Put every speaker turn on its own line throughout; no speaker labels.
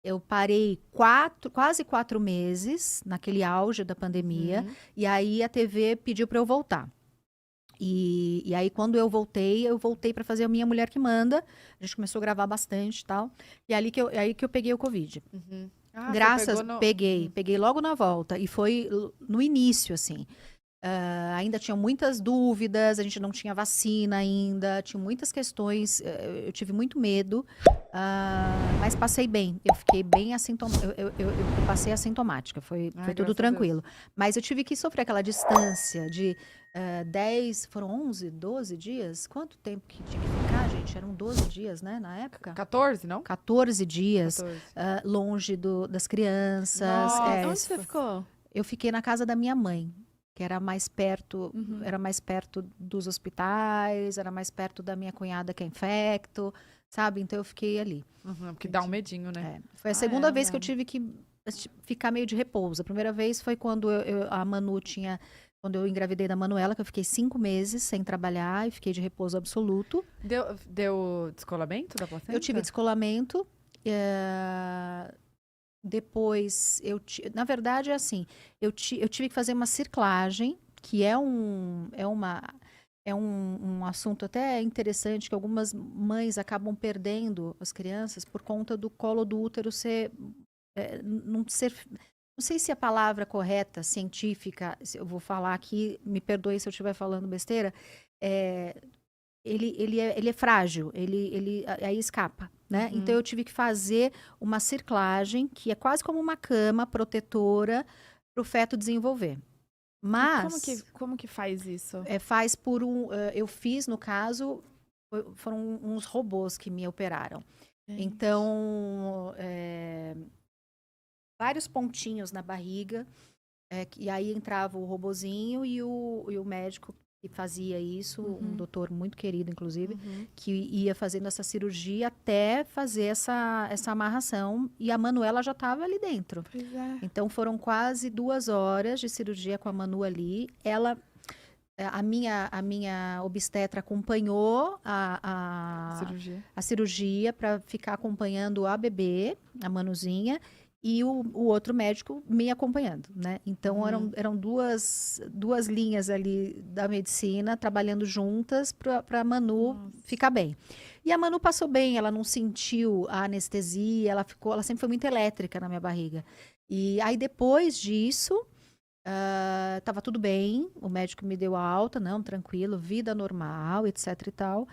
Eu parei quase 4 meses, naquele auge da pandemia, e aí a TV pediu para eu voltar. E aí, quando eu voltei para fazer a Minha Mulher que Manda. A gente começou a gravar bastante e tal. E aí que eu peguei o Covid.
Você pegou no...
Peguei logo na volta. E foi no início, assim. Ainda tinha muitas dúvidas, a gente não tinha vacina ainda, tinha muitas questões, eu tive muito medo, mas passei bem. Eu fiquei bem assintomática, eu passei assintomática, foi tudo
graças a Deus.
tranquilo. Mas eu tive que sofrer aquela distância de 10, foram 11, 12 dias? Quanto tempo que tinha que ficar, gente? Eram 12 dias, né, na época?
14, não?
14 dias
14.
longe das crianças.
Nossa.
Onde você ficou?
Eu fiquei na casa da minha mãe, que era mais perto,
Uhum.
era mais perto dos hospitais, era mais perto da minha cunhada que é infecto, sabe? Então eu fiquei ali.
Porque dá um medinho, né?
Foi a segunda vez que eu
velho.
tive que ficar meio de repouso. A primeira vez foi quando a Manu tinha, quando eu engravidei da Manuela, que eu fiquei 5 meses sem trabalhar e fiquei de repouso absoluto.
Deu descolamento da placenta?
Eu tive descolamento. Depois, na verdade, é assim, eu tive que fazer uma circlagem, que é um assunto até interessante, que algumas mães acabam perdendo as crianças por conta do colo do útero não sei se a palavra correta, científica, eu vou falar aqui, me perdoe se eu estiver falando besteira, ele é frágil, aí escapa, né? Então eu tive que fazer uma circlagem, que é quase como uma cama protetora para o feto desenvolver. Mas
Como que faz isso?
faz por eu fiz, no caso, foram uns robôs que me operaram. Então, vários pontinhos na barriga, e aí entrava o robozinho e o médico que fazia isso, um doutor muito querido, inclusive, que ia fazendo essa cirurgia até fazer essa amarração, e a Manuela já estava ali dentro.
Pois é.
Então foram quase 2 horas de cirurgia com a Manu ali. A minha obstetra acompanhou a cirurgia para ficar acompanhando a bebê, a Manuzinha, e o outro médico me acompanhando, né? Então eram duas linhas ali da medicina trabalhando juntas para a Manu ficar bem. E a Manu passou bem, ela não sentiu a anestesia, ela sempre foi muito elétrica na minha barriga. E aí depois disso, tava tudo bem, o médico me deu a alta, não, tranquilo, vida normal, etc e tal.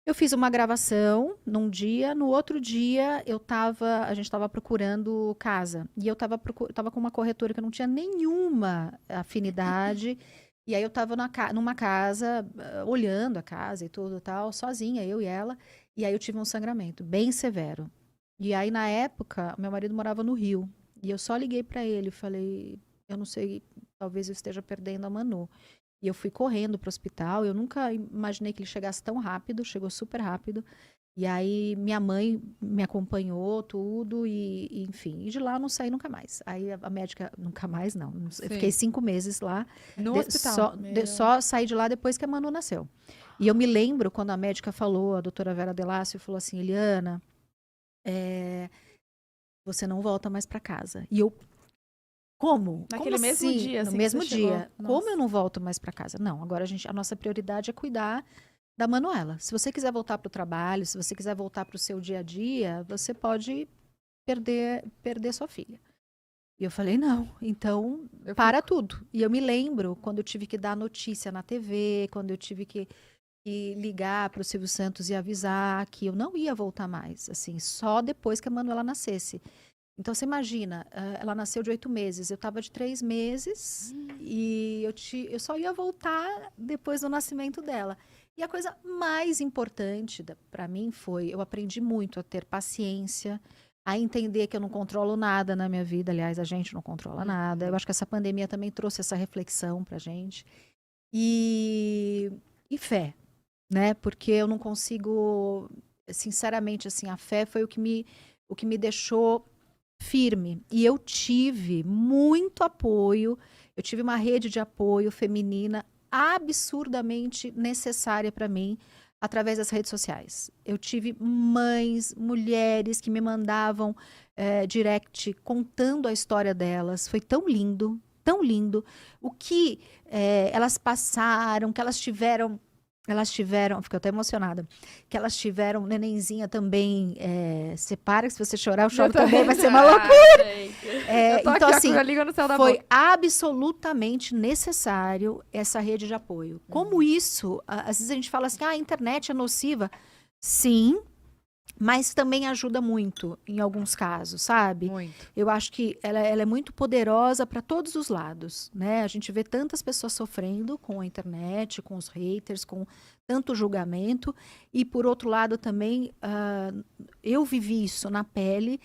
Eu fiz uma gravação num dia, no outro dia a gente estava procurando casa. E eu tava com uma corretora que eu não tinha nenhuma afinidade. E aí eu estava numa casa, olhando a casa e tudo e tal, sozinha, eu e ela. E aí eu tive um sangramento bem severo. E aí, na época, meu marido morava no Rio. E eu só liguei para ele e falei, eu não sei, talvez eu esteja perdendo a Manu. E eu fui correndo pro hospital. Eu nunca imaginei que ele chegasse tão rápido. Chegou super rápido. E aí minha mãe me acompanhou tudo enfim. E de lá eu não saí nunca mais. Aí a médica, nunca mais não. Eu fiquei 5 meses lá.
No hospital.
Só saí de lá depois que a Manu nasceu. E eu me lembro quando a médica falou, a doutora Vera Delácio falou assim, Eliana, você não volta mais para casa. E eu, como?
Naquele
Como
mesmo
assim?
dia,
No
assim,
mesmo
que você chegou.
dia.
Nossa.
Como eu não volto mais para casa? Não, agora a nossa prioridade é cuidar da Manuela. Se você quiser voltar para o trabalho, se você quiser voltar para o seu dia a dia, você pode perder sua filha. E eu falei, não, então para tudo. E eu me lembro quando eu tive que dar notícia na TV, quando eu tive que ligar para o Silvio Santos e avisar que eu não ia voltar mais, assim, só depois que a Manuela nascesse. Então, você imagina, ela nasceu de 8 meses, eu estava de 3 meses e eu só ia voltar depois do nascimento dela. E a coisa mais importante para mim foi, eu aprendi muito a ter paciência, a entender que eu não controlo nada na minha vida. Aliás, a gente não controla nada. Eu acho que essa pandemia também trouxe essa reflexão pra gente. E fé, né? Porque eu não consigo, sinceramente, assim, a fé foi o que me deixou firme. E eu tive muito apoio, eu tive uma rede de apoio feminina absurdamente necessária para mim. através das redes sociais. Eu tive mães, mulheres que me mandavam direct contando a história delas. Foi tão lindo, o que elas passaram, que elas tiveram, fico até emocionada, que elas tiveram nenenzinha também, separa, que se você chorar, eu choro também, vai ser uma loucura. Então, assim, foi absolutamente necessário essa rede de apoio. Como isso, às vezes a gente fala assim, a internet é nociva. Sim, mas também ajuda muito em alguns casos, sabe?
Muito.
Eu acho que ela é muito poderosa para todos os lados, né? A gente vê tantas pessoas sofrendo com a internet, com os haters, com tanto julgamento. E, por outro lado, também, eu vivi isso na pele.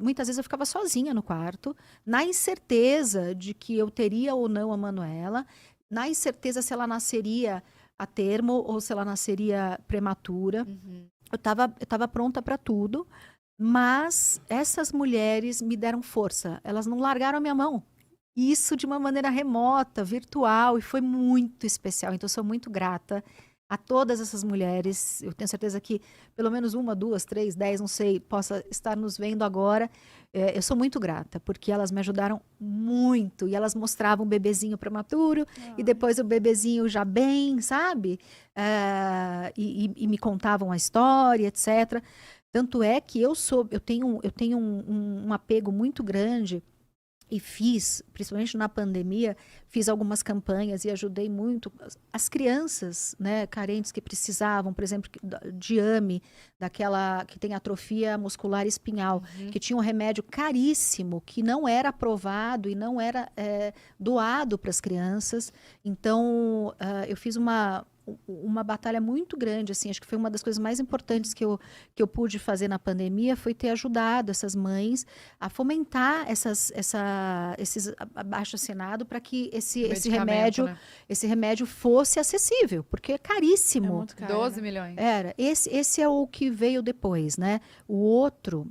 Muitas vezes eu ficava sozinha no quarto, na incerteza de que eu teria ou não a Manuela, na incerteza se ela nasceria a termo ou se ela nasceria prematura.
Uhum.
Eu tava pronta para tudo, mas essas mulheres me deram força. Elas não largaram a minha mão. Isso de uma maneira remota, virtual, e foi muito especial. Então, eu sou muito grata a todas essas mulheres. Eu tenho certeza que pelo menos 1, 2, 3, 10, não sei, possa estar nos vendo agora. Eu sou muito grata, porque elas me ajudaram muito. E elas mostravam o bebezinho prematuro, e depois o bebezinho já bem, sabe? E me contavam a história, etc. Tanto é que eu tenho um apego muito grande. E principalmente na pandemia, fiz algumas campanhas e ajudei muito as crianças, né, carentes que precisavam, por exemplo, de AME, daquela que tem atrofia muscular espinhal, que tinha um remédio caríssimo, que não era aprovado e não era doado para as crianças. Então, eu fiz uma batalha muito grande, assim, acho que foi uma das coisas mais importantes que eu pude fazer na pandemia, foi ter ajudado essas mães a fomentar esses abaixo-assinado para que esse remédio fosse acessível, porque é caríssimo.
É muito caro, 12 milhões.
Esse é o que veio depois, né? O outro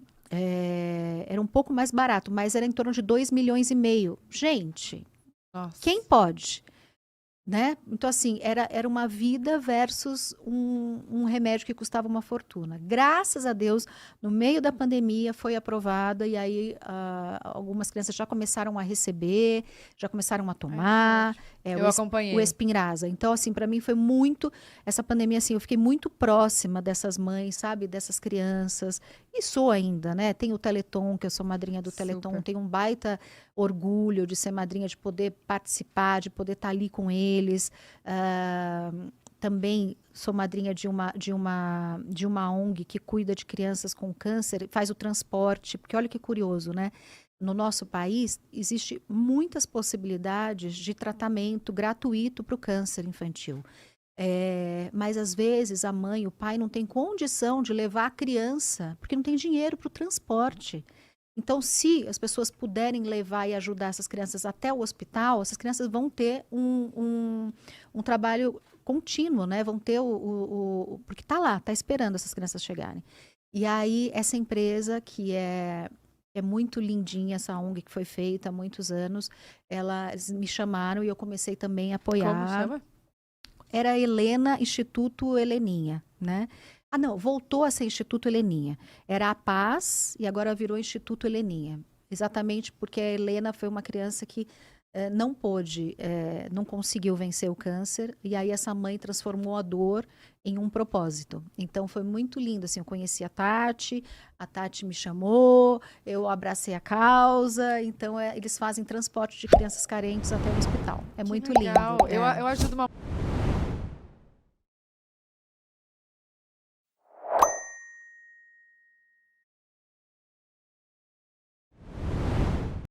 era um pouco mais barato, mas era em torno de 2,5 milhões. Gente,
nossa,
quem pode? Né? Então, assim, era uma vida versus um remédio que custava uma fortuna. Graças a Deus, no meio da pandemia, foi aprovada e aí algumas crianças já começaram a receber, já começaram a tomar.
Eu acompanhei.
O Spinraza. Então, assim, para mim foi muito... Essa pandemia, assim, eu fiquei muito próxima dessas mães, sabe? Dessas crianças. E sou ainda, né? Tem o Teleton, que eu sou madrinha do Teleton. Tenho um baita orgulho de ser madrinha, de poder participar, de poder estar ali com eles. Também sou madrinha de uma ONG que cuida de crianças com câncer, faz o transporte, porque olha que curioso, né? No nosso país, existe muitas possibilidades de tratamento gratuito para o câncer infantil. Mas, às vezes, a mãe, o pai não tem condição de levar a criança, porque não tem dinheiro para o transporte. Então, se as pessoas puderem levar e ajudar essas crianças até o hospital, essas crianças vão ter um trabalho contínuo, né? Vão ter porque está lá, está esperando essas crianças chegarem. E aí, essa empresa, que é muito lindinha, essa ONG que foi feita há muitos anos, elas me chamaram e eu comecei também a apoiar.
Como chama?
Era Helena Instituto Heleninha, né? Não, voltou a ser Instituto Heleninha. Era a Paz e agora virou Instituto Heleninha. Exatamente porque a Helena foi uma criança que não pôde, não conseguiu vencer o câncer, e aí essa mãe transformou a dor em um propósito. Então foi muito lindo, assim, eu conheci a Tati me chamou, eu abracei a causa, então eles fazem transporte de crianças carentes até o hospital. É muito
legal.
lindo.
Eu ajudo uma